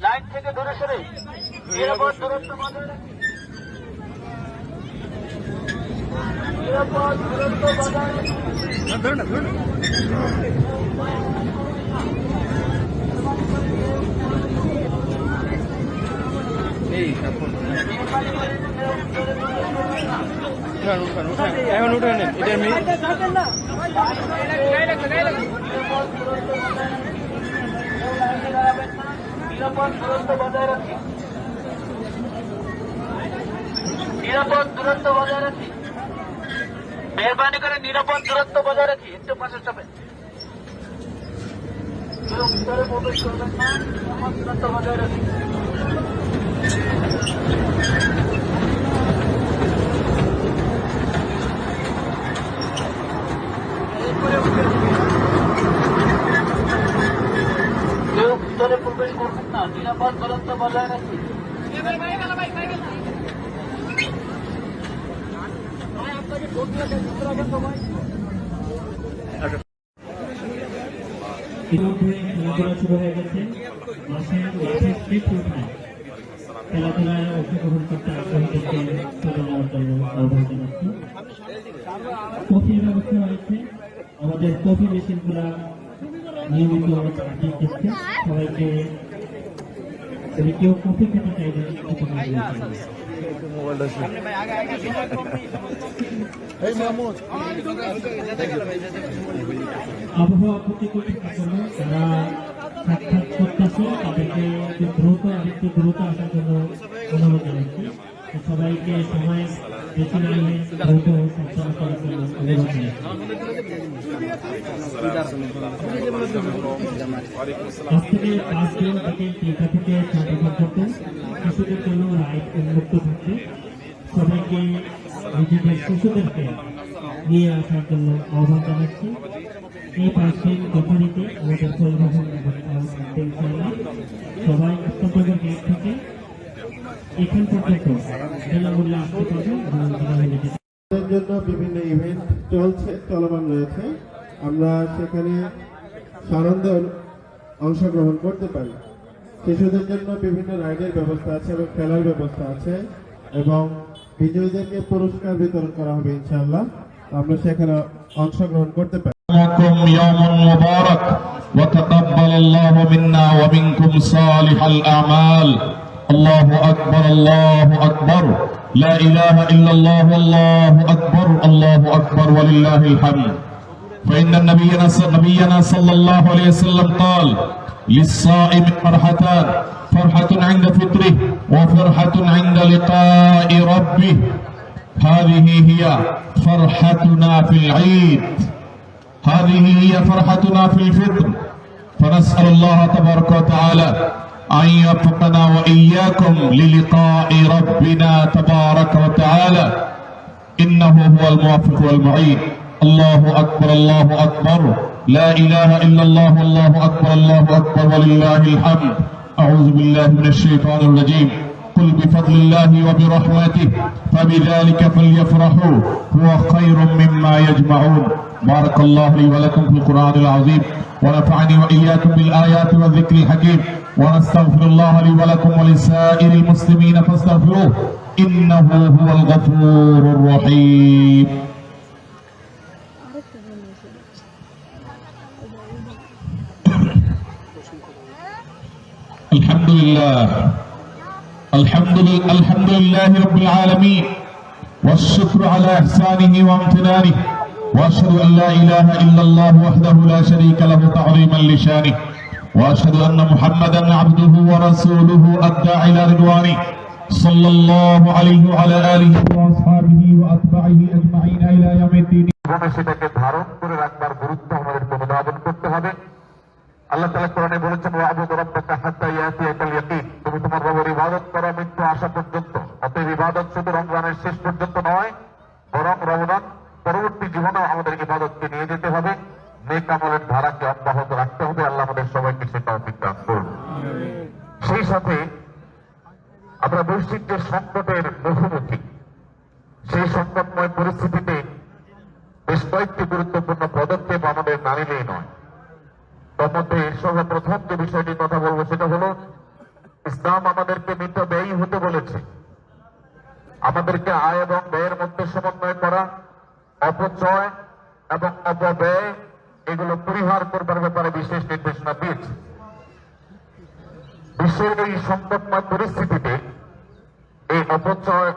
Line থেকে দূরে সরে নিরাপদ দূরত্ব বজায় রাখি। নিরাপদ দূরত্ব বজায় রাখি। এখন উঠে নেন এটা নিরাপদ দূরত্ব বজায় রাখি। নিরাপদ দূরত্ব বজায় রাখি। মেহরবানি করে নিরাপদ দূরত্ব বজায় রাখি। একটু পাশে চাপেন। ভিতরে প্রবেশ করবেন না। নিরাপদ দূরত্ব বজায় রাখি। ভিতরে প্রবেশ করবেন না। নিরাপদ দূরত্ব বজায় রাখি। ইতিমধ্যে খেলাধুলা শুরু হয়ে গেছে। খেলাধুলায় অংশগ্রহণ করতে আগ্রহীদেরকে চলে যাওয়ার জন্য আহ্বান জানাচ্ছি। কফির ব্যবস্থা রয়েছে। আমাদের কফি মেশিনগুলা নিয়মিত দিচ্ছে। সবাইকে কেউ কফি খেতে চাইলে আবহাওয়া প্রতিকূল থাকার জন্য যারা সাক্ষাৎ করতেছে তাদেরকে আরেকটু দ্রুত আসার জন্য অনুরোধ জানাচ্ছি। সবাইকে সময় বেশি না নিয়ে দ্রুত সঞ্চালন করার জন্য অনুরোধ জানাচ্ছি। আজ থেকে 5 জুন থেকে 3টা থেকে 6টা পর্যন্ত শিশুদের জন্য রাইড উন্মুক্ত থাকবে। সবাইকে নিজেদের শিশুদেরকে নিয়ে আসার জন্য আহ্বান জানাচ্ছি। এই 5 দিন যথারীতি আমাদের পরিবহন ব্যবস্থা থাকবে ইনশাআল্লাহ। সবাই আপনাদের গেট থেকে এখান পর্যন্ত বিনামূল্যে আসতে পারবেন এবং জন্য বিভিন্ন ইভেন্ট চলমান রয়েছে। আমরা সেখানে সানন্দে অংশগ্রহণ করতে পারি। শিশুদের জন্য বিভিন্ন রাইডের ব্যবস্থা আছে এবং খেলার ব্যবস্থা আছে এবং বিজয়ীদেরকে পুরস্কার বিতরণ করা হবে ইনশাআল্লাহ। আমরা সেখানে অংশগ্রহণ করতে পারি। يوم مبارك وتقبل الله منا ومنكم صالح الأعمال. الله أكبر الله أكبر لا إله إلا الله والله أكبر ولله الحمد. فإن نبينا صلى الله عليه وسلم قال للصائم فرحتان فرحة عند فطره وفرحة عند لقاء ربه. هذه هي فرحتنا في العيد. هذه هي فرحتنا في الفطر. فنسأل الله تبارك وتعالى أن يوفقنا وإياكم للقاء ربنا تبارك وتعالى إنه هو الموفق والمعين. الله أكبر لا إله إلا الله والله أكبر ولله الحمد. أعوذ بالله من الشيطان الرجيم. قل بفضل الله وبرحمته فبذلك فليفرحوا هو خير مما يجمعون. بارك الله لي ولكم في القرآن العظيم ونفعني وإياكم بالآيات والذكر الحكيم ونستغفر الله لي ولكم ولسائر المسلمين فاستغفروه إنه هو الغفور الرحيم. الحمد لله رب العالمين والشكر على إحسانه وامتنانه وأشهد أن لا إله إلا الله وحده لا شريك له تعظيما لشانه وأشهد أن محمدا عبده ورسوله الداعي إلى رضوانه صلى الله عليه وعلى آله وأصحابه وأتباعه أجمعين إلى يوم الدين. সেটাকে ধারণ করে রাখবার গুরুত্ব আমাদের অনুধাবন করতে হবে। আল্লাহ তাআলা কোরআনে বলেছেন ওয়া'বুদু রাব্বাকা হাত্তা ইয়াতিয়াকাল ইয়াকিন। তুমি তোমার রবের ইবাদত করো মৃত্যু আসা পর্যন্ত। অতএব ইবাদত শুধু রমজানের শেষ পর্যন্ত নয়, বরং রমজান পরবর্তী জীবনেও আমাদের ইবাদতকে নিয়ে যেতে হবে, নেক আমলের ধারাকে অব্যাহত রাখতে হবে। আল্লাহ আমাদের সবাইকে সে তৌফিক দান করুন। সেই সাথে আমরা বৈশ্বিক যে সংকটের মুখোমুখি, সেই সংকটময় পরিস্থিতিতে বেশ কয়েকটি গুরুত্বপূর্ণ পদক্ষেপ আমাদের না নিলেই নয়। তন্মধ্যে সর্বপ্রথম যে বিষয়টির কথা বলবো সেটা হলো ইসলাম আমাদেরকে মিতব্যয়ী হতে বলেছে। আমাদেরকে আয় এবং ব্যয়ের মধ্যে সমন্বয় করা, অপচয় এবং অপব্যয় এগুলো পরিহার করবার ব্যাপারে বিশেষ নির্দেশনা দিয়েছে। বিশ্বের এই সংকটময় পরিস্থিতিতে এই অপচয়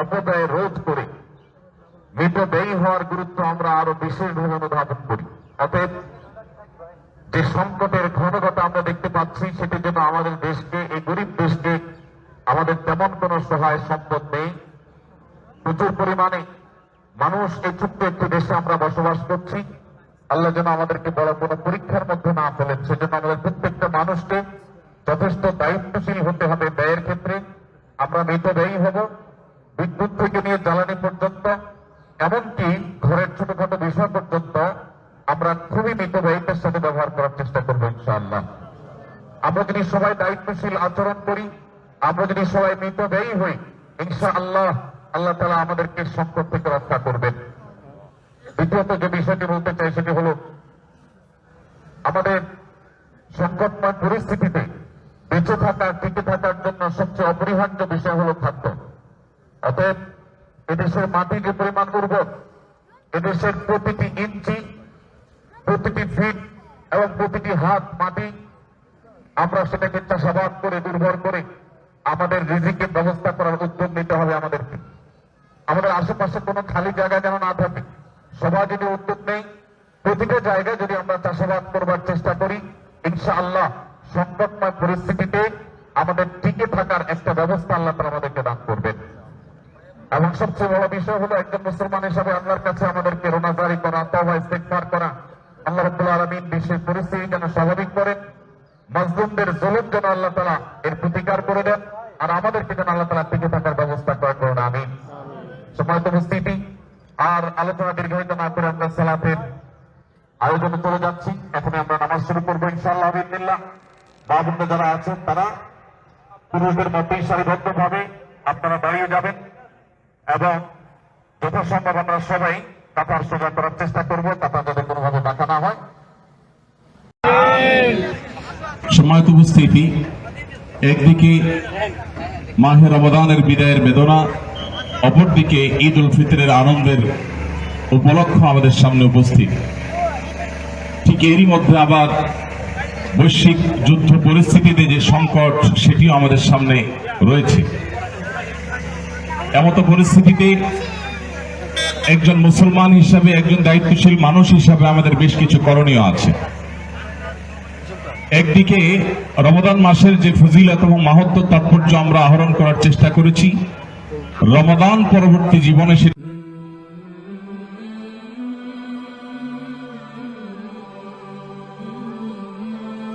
অপব্যয় রোধ করে মিতব্যয়ী হওয়ার গুরুত্ব আমরা আরো বিশেষভাবে অনুধাবন করি। অতএব যে সংকটের ঘনঘটা আমরা দেখতে পাচ্ছি সেটির জন্য আমাদের দেশকে, এই গরিব দেশকে, আমাদের তেমন কোনো সহায় সম্পদ নেই। প্রচুর পরিমাণে মানুষ এই ছোট্ট একটি দেশে আমরা বসবাস করছি। আল্লাহ যেন আমাদেরকে বড় কোনো পরীক্ষার মধ্যে না ফেলেন, সেজন্য আমাদের প্রত্যেকটা মানুষকে যথেষ্ট দায়িত্বশীল হতে হবে ব্যয়ের ক্ষেত্রে। আমরা মিতব্যয়ী হব, বিদ্যুৎ থেকে নিয়ে জ্বালানি পর্যন্ত, এমনকি ঘরের ছোটখাটো বিষয় পর্যন্ত আমরা খুবই মিতব্যয়িতার সাথে ব্যবহার করার চেষ্টা করবো ইনশাআল্লাহ। আমরা যদি সবাই দায়িত্বশীল আচরণ করি, আমরা যদি সবাই মিতব্যয়ী হই, ইনশাআল্লাহ আল্লাহ তাআলা আমাদেরকে সংকট থেকে রক্ষা করবেন। দ্বিতীয়ত যে বিষয়টি বলতে চাই সেটি হলো আমাদের সংকটময় পরিস্থিতিতে বেঁচে থাকার, টিকে থাকার জন্য সবচেয়ে অপরিহার্য বিষয় হলো খাদ্য। অতএব এদেশের মাটি যে পরিমাণ উর্বর, এদেশের প্রতিটি ইঞ্চি, প্রতিটি ফিট এবং প্রতিটি হাত মাটি আমরা সেটাকে চাষাবাদ করে, উর্বর করে আমাদের রিজিকের ব্যবস্থা করার উদ্যোগ নিতে হবে আমাদেরকে। আমাদের আশেপাশে কোনো খালি জায়গা যেন না থাকে, সবাই যদি উদ্যোগ নেই, প্রতিটা জায়গায় যদি আমরা চাষাবাদ করবার চেষ্টা করি, ইনশাআল্লাহ সংকটময় পরিস্থিতিতে আমাদের টিকে থাকার একটা ব্যবস্থা আল্লাহ তাআলা আমাদেরকে দান করবেন। এবং সবচেয়ে বড় বিষয় হলো একজন মুসলমান হিসাবে আল্লাহর কাছে আমাদেরকে রোনাজারি করা, তওবা ইস্তেগফার করা। আল্লাহ রাব্বুল আলামিন বিশ্বের পরিস্থিতি যেন স্বাভাবিক করেন, মাজলুমদের জুলুম যেন আল্লাহ তাআলা এর প্রতিকার করে দেন, আর আমাদেরকে যেন আল্লাহ তাআলা টিকে থাকার ব্যবস্থা করেন। আমিন। সম্মানিত উপস্থিতি, আর আলোচনা দীর্ঘায়িত না করে আমরা সালাতের আয়োজনে চলে যাচ্ছি। এখন আমরা নামাজ শুরু করবো ইনশাআল্লাহ বিসমিল্লাহ। মা বোনরা যারা আছেন তারা পুরুষদের মধ্যেই সারিবদ্ধভাবে আপনারা দাঁড়িয়ে যাবেন এবং যথাসম্ভব আমরা সবাই কাতার সোজা করার চেষ্টা করবো, কাতার যাতে কোনোভাবে বাঁকা না হয়। সম্মানিত উপস্থিতি, একদিকে মাহে রমাদানের বিদায়ের বেদনা, অপরদিকে ঈদ উল ফিতরের আনন্দের উপলক্ষ আমাদের সামনে উপস্থিত। ঠিক এরই মধ্যে আবার বৈশ্বিক যুদ্ধ পরিস্থিতিতে যে সংকট, সেটিও আমাদের সামনে রয়েছে। এমত পরিস্থিতিতে একজন মুসলমান হিসাবে, একজন দায়িত্বশীল মানুষ হিসাবে আমাদের বেশ কিছু করণীয় আছে। একদিকে রমাদান মাসের যে ফজিলত এবং মাহাত্ম্য, তাৎপর্য আমরা আহরণ করার চেষ্টা করেছি, রমাদান পরবর্তী জীবনে